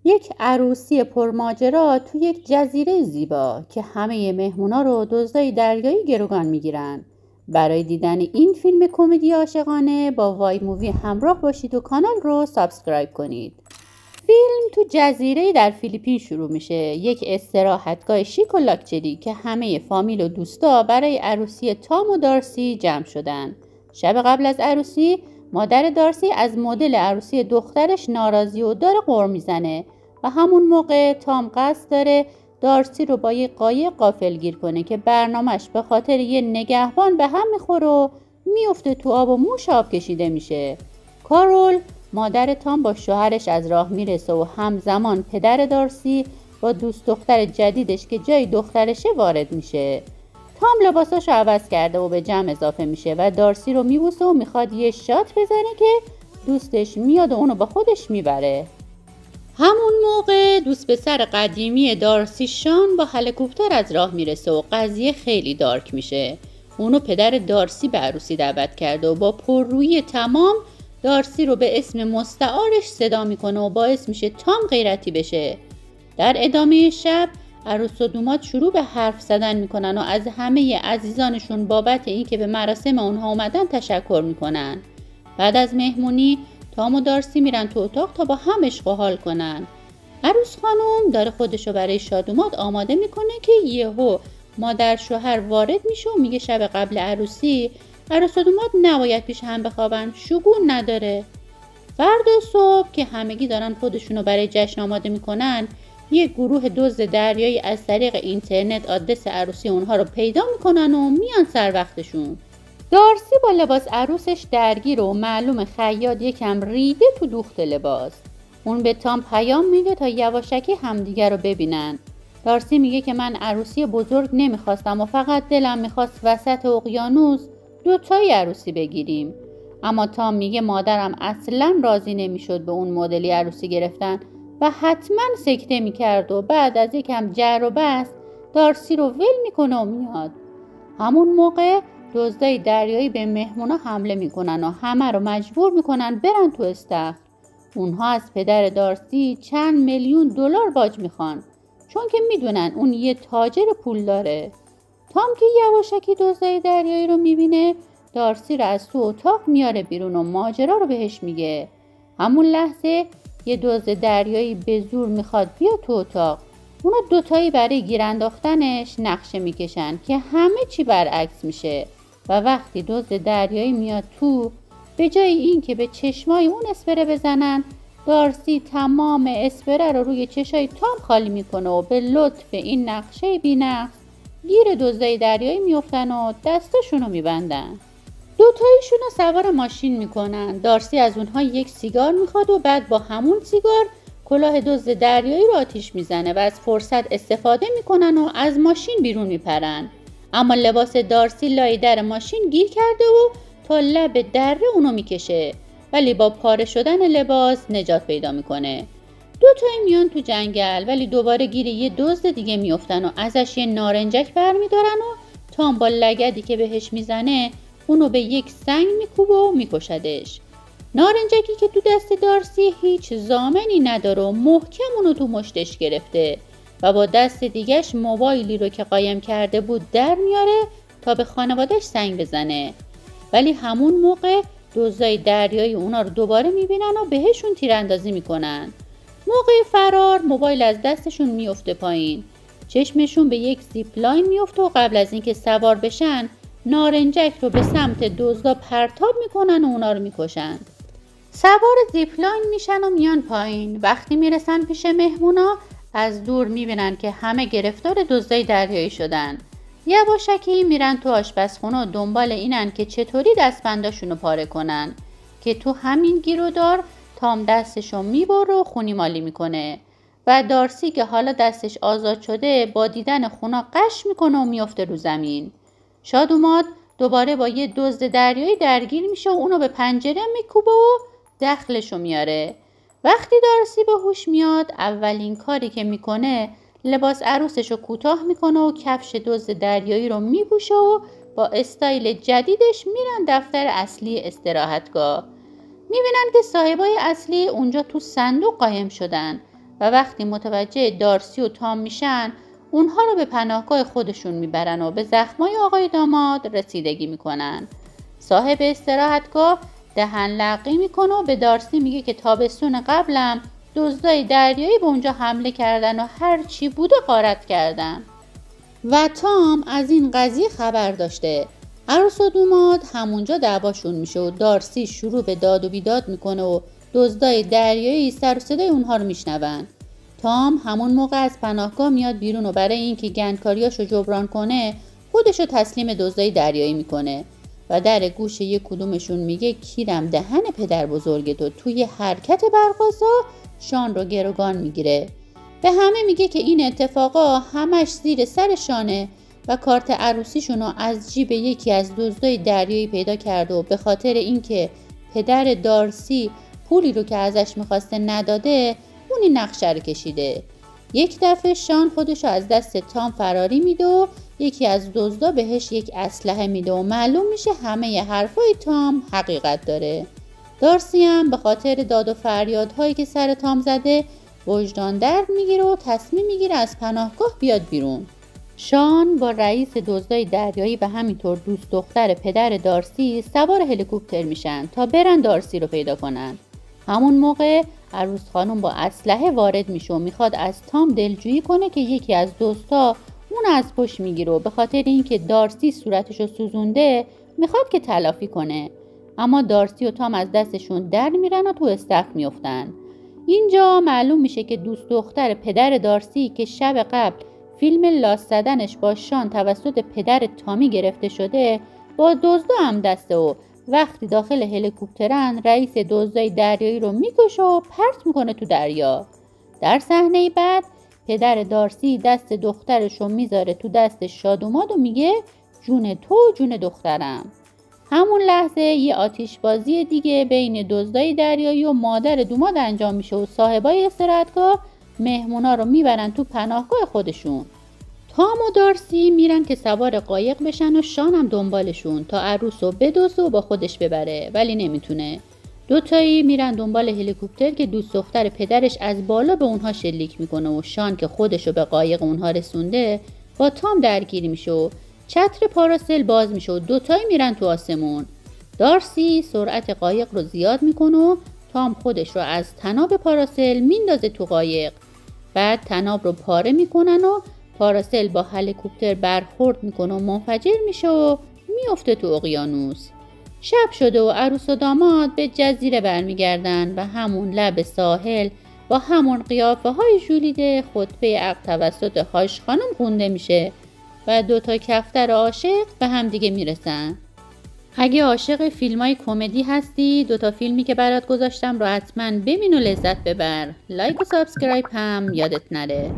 یک عروسی پرماجرا تو یک جزیره زیبا که همه مهمونا رو دزدای دریایی گروگان میگیرن. برای دیدن این فیلم کمدی عاشقانه با وای مووی همراه باشید و کانال رو سابسکرایب کنید. فیلم تو جزیره در فیلیپین شروع میشه، یک استراحتگاه شیک و لاکچری که همه فامیل و دوستا برای عروسی تام و دارسی جمع شدن. شب قبل از عروسی مادر دارسی از مدل عروسی دخترش ناراضی و داره غر میزنه و همون موقع تام قصد داره دارسی رو با یه قایق غافلگیر کنه که برنامهش به خاطر یه نگهبان به هم میخوره و میفته تو آب و موش آب کشیده میشه. کارول مادر تام با شوهرش از راه میرسه و همزمان پدر دارسی با دوست دختر جدیدش که جای دخترشه وارد میشه. تام لباساشو عوض کرده و به جمع اضافه میشه و دارسی رو میبوسه و میخواد یه شات بزنه که دوستش میاد و اونو با خودش میبره. همون موقع دوست پسر قدیمی دارسی شان با هلیکوپتر از راه میرسه و قضیه خیلی دارک میشه. اونو پدر دارسی به عروسی دعوت کرده و با پررویی تمام دارسی رو به اسم مستعارش صدا میکنه و باعث میشه تام غیرتی بشه. در ادامه شب عروس و دومات شروع به حرف زدن میکنن و از همه عزیزانشون بابت این که به مراسم اونها اومدن تشکر میکنن. بعد از مهمونی تام و دارسی میرن تو اتاق تا با هم عشق و حال کنن. عروس خانم داره خودشو برای شادومات آماده میکنه که یهو مادر شوهر وارد میشه و میگه شب قبل عروسی عروس و دومات نباید پیش هم بخوابن، شگون نداره. فردا صبح که همگی دارن خودشونو برای جشن آماده میکنن، یه گروه دزد دریایی از طریق اینترنت آدرس عروسی اونها رو پیدا میکنن و میان سر وقتشون. دارسی با لباس عروسش درگیر و معلوم خیاط یکم ریده تو دوخت لباس. اون به تام پیام میده تا یواشکی همدیگر رو ببینن. دارسی میگه که من عروسی بزرگ نمیخواستم و فقط دلم میخواست وسط اقیانوس دوتایی عروسی بگیریم. اما تام میگه مادرم اصلا راضی نمیشد به اون مدلی عروسی گرفتن و حتما سکته میکرد و بعد از یکم جر و بحث دارسی رو ول میکنه و میاد. همون موقع دزدای دریایی به مهمونا حمله میکنن و همه رو مجبور میکنن برن تو استخر. اونها از پدر دارسی چند میلیون دلار باج میخوان چون که میدونن اون یه تاجر پول داره. تام که یواشکی دزدای دریایی رو میبینه دارسی رو از تو اتاق میاره بیرون و ماجرا رو بهش میگه. همون لحظه یه دزد دریایی به زور میخواد بیا تو اتاق. اونا دوتایی برای گیر انداختنش نقشه میکشن که همه چی برعکس میشه و وقتی دزد دریایی میاد تو به جای این که به چشمای اون اسپره بزنن دارسی تمام اسپره رو روی چشای تام خالی میکنه و به لطف این نقشه بی‌نقص گیر دزدای دریایی میفتن و دستشون رو میبندن. دوتایشون رو سوار ماشین میکنن. دارسی از اونها یک سیگار میخواد و بعد با همون سیگار کلاه دزد دریایی رو آتیش میزنه و از فرصت استفاده میکنن و از ماشین بیرون میپرن. اما لباس دارسی لای در ماشین گیر کرده و تا لب دره اونو میکشه ولی با پاره شدن لباس نجات پیدا میکنه. دوتایی میان تو جنگل ولی دوباره گیر یه دزد دیگه میافتن و ازش یه نارنجک برمیدارن و تام با لگدی که بهش میزنه اونو به یک سنگ میکوبه و میکشدش. نارنجکی که تو دست دارسی هیچ ضامنی نداره و محکم اونو تو مشتش گرفته و با دست دیگش موبایلی رو که قایم کرده بود در میاره تا به خانواده‌اش زنگ بزنه. ولی همون موقع دزدای دریایی اونا رو دوباره میبینن و بهشون تیراندازی میکنن. موقع فرار موبایل از دستشون میفته پایین. چشمشون به یک زیپلاین میفته و قبل از اینکه سوار بشن نارنجک رو به سمت دزدا پرتاب میکنن و اونا رو میکشن. سوار زیپلاین میشن و میان پایین. وقتی میرسن پیش مهمونا از دور میبینن که همه گرفتار دزدای دریایی شدن. یواشکی میرن تو آشپزخونه و دنبال اینن که چطوری دستبنداشونو پاره کنن که تو همین گیرودار تام دستشو میبره و خونی مالی میکنه و دارسی که حالا دستش آزاد شده با دیدن خونا قش میکنه و میفته رو زمین. شادومات دوباره با یه دزد دریایی درگیر میشه و اونو به پنجره میکوبه و دخلشو میاره. وقتی دارسی به هوش میاد اولین کاری که میکنه لباس عروسشو کوتاه میکنه و کفش دزد دریایی رو میپوشه و با استایل جدیدش میرن دفتر اصلی استراحتگاه. میبینن که صاحبای اصلی اونجا تو صندوق قایم شدن و وقتی متوجه دارسی و تام میشن اونها رو به پناهگاه خودشون میبرن و به زخمای آقای داماد رسیدگی میکنن. صاحب استراحتگاه دهن لقی میکنه و به دارسی میگه که تابستون قبلم دزدای دریایی به اونجا حمله کردن و هر چی بوده غارت کردن و تام از این قضیه خبر داشته. عروس و داماد همونجا دعواشون میشه و دارسی شروع به داد و بیداد میکنه و دزدای دریایی سر و صدای اونها رو میشنون. تام همون موقع از پناهگاه میاد بیرون و برای اینکه گندکاریاشو جبران کنه خودشو تسلیم دزدای دریایی میکنه و در گوش یک کدومشون میگه کیرم دهن پدر بزرگتو. توی حرکت برق‌آسا شان رو گروگان میگیره. به همه میگه که این اتفاقا همش زیر سر شانه و کارت عروسیشونو از جیب یکی از دزدای دریایی پیدا کرده و به خاطر اینکه پدر دارسی پولی رو که ازش میخواسته نداده اون این نقشه رو کشیده. یک دفعه شان خودشو از دست تام فراری میده و یکی از دزدا بهش یک اسلحه میده و معلوم میشه همه حرفای تام حقیقت داره. دارسی هم به خاطر داد و فریادهایی که سر تام زده وجدان درد میگیره و تصمیم میگیره از پناهگاه بیاد بیرون. شان با رئیس دزدای دریایی و همینطور دوست دختر پدر دارسی سوار هلیکوپتر میشن تا برن دارسی رو پیدا کنن. همون موقع عروس خانم با اسلحه وارد میشه و میخواد از تام دلجویی کنه که یکی از دوستا اون از پشت میگیره و به خاطر اینکه دارسی صورتشو سوزونده میخواد که تلافی کنه، اما دارسی و تام از دستشون در میرن و تو استخر میافتن. اینجا معلوم میشه که دوست دختر پدر دارسی که شب قبل فیلم لاس زدنش با شان توسط پدر تامی گرفته شده با دزدا هم دسته و وقتی داخل هلیکوپترن رئیس دزدای دریایی رو میکشه و پرت میکنه تو دریا. در صحنه بعد پدر دارسی دست دخترش رو میذاره تو دست شادوماد و میگه جون تو جون دخترم. همون لحظه یه آتیشبازی دیگه بین دزدای دریایی و مادر دوماد انجام میشه و صاحبای استراحتگاه مهمونا رو میبرن تو پناهگاه خودشون. تام و دارسی میرن که سوار قایق بشن و شان هم دنبالشون تا عروس رو بدزده و با خودش ببره، ولی نمیتونه. دوتایی میرن دنبال هلیکوپتر که دوست دختر پدرش از بالا به اونها شلیک میکنه و شان که خودش رو به قایق اونها رسونده با تام درگیر میشه و چتر پاراسل باز میشه و دوتایی میرن تو آسمون. دارسی سرعت قایق رو زیاد میکنه و تام خودش رو از تناب پاراسل میندازه تو قایق. بعد تناب رو پاره میکنن و پاراسل با هلیکوپتر برخورد میکنه و منفجر میشه و میفته تو اقیانوس. شب شده و عروس و داماد به جزیره برمیگردن و همون لب ساحل با همون قیافه های ژولیده خطبه عقد توسط هاش خانم خونده میشه و دوتا کفتر عاشق به هم دیگه میرسن. اگه عاشق فیلمای کمدی هستی دوتا فیلمی که برات گذاشتم رو حتما ببین و لذت ببر. لایک و سابسکرایب هم یادت نره.